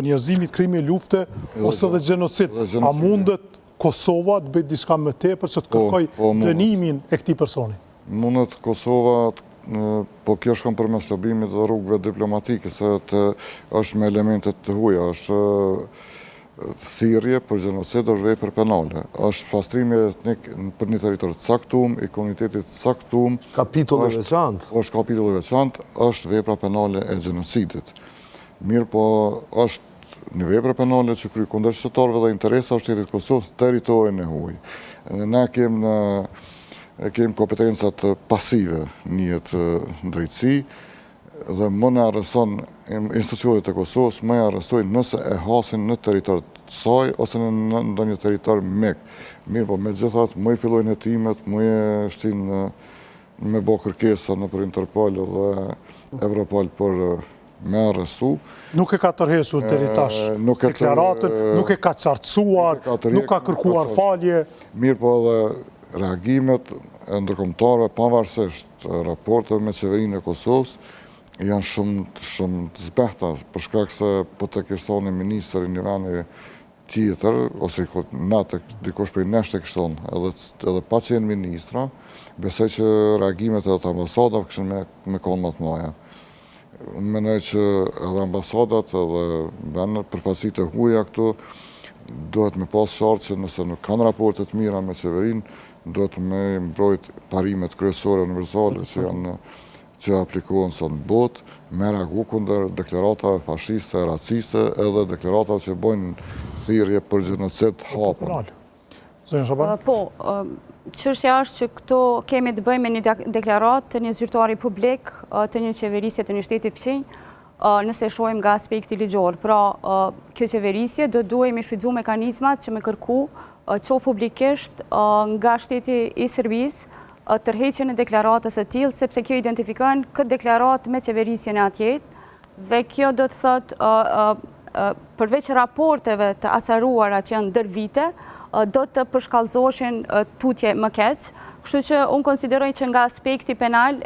njerëzimit, krimi, lufte ose dhe gjenocid. A mundet Kosova të bëjë diçka më tepër që të kërkoj dënimin e këtij personi? Mundet Kosova, po kjo shkon përmes lobimit dhe rrugëve diplomatike, se është me elementet të huaja, është thirrje për gjenocid, është vepër penale, është pastrimi etnik për një territor të caktuar, i komunitetit të caktuar. Kapitulli i veçantë. Është kapitulli i veçantë, është vepra penale e genocidit. Mirë po është një vepër penale që kryen kundër shtetërorëve dhe interesave të shtetit Kosovës teritorin e huaj. Ne kemi kompetencat pasive në jetë drejtësi dhe më në arreson institucionet e Kosovës, më e arrestojnë nëse e hasin në territor të saj ose në ndonjë territor mik. Mirë po megjithatë më i fillojnë hetimet, më e shtin me bë kërkesa nëpër Interpol dhe Europol për me arrestu. Nuk e ka tërhequr deri tash deklaratën, nuk e ka qartësuar, nuk ka kërkuar falje. Mirë po edhe reagimet e ndërkombëtarëve pavarësisht raporteve me qeverinë e Kosovës janë shumë të zbehta, për shkak se po të kishte thonë ministri një veni tjetër, ose dikush prej nesh të kishte thonë, edhe pa qenë ministra, besoj që reagimet e të ambasadave kishin me konë më të mëdha. Mendoj që edhe ambasadat edhe vendet përfaqësitë e huaja këtu duhet me pas qartë që nëse nuk kanë raporte të mira me qeverinë, duhet me mbrojt parimet kryesore universale që aplikohen sot në botë, me reagu kundër deklaratave fashiste, raciste, edhe deklaratave që bojnë thirrje për gjenocid hapur. Po, çështja është që këto kemi të bëjmë me një deklaratë të një zyrtari publik, të një qeverisje të një shteti fqinj, nëse shohim nga aspekti ligjor. Pra, kjo qeverisje do duhet me shfrytëzu mekanizmat që me kërku qoftë publikisht nga shteti i Serbisë tërheqjen e deklaratës së tillë, sepse kjo identifikon këtë deklaratë me qeverisjen e atjet, dhe kjo do të thotë përveç raporteve të acaruara që janë ndër vite, do të përshkallëzohen tutje më keq. Kështu që unë konsideroj që nga aspekti penal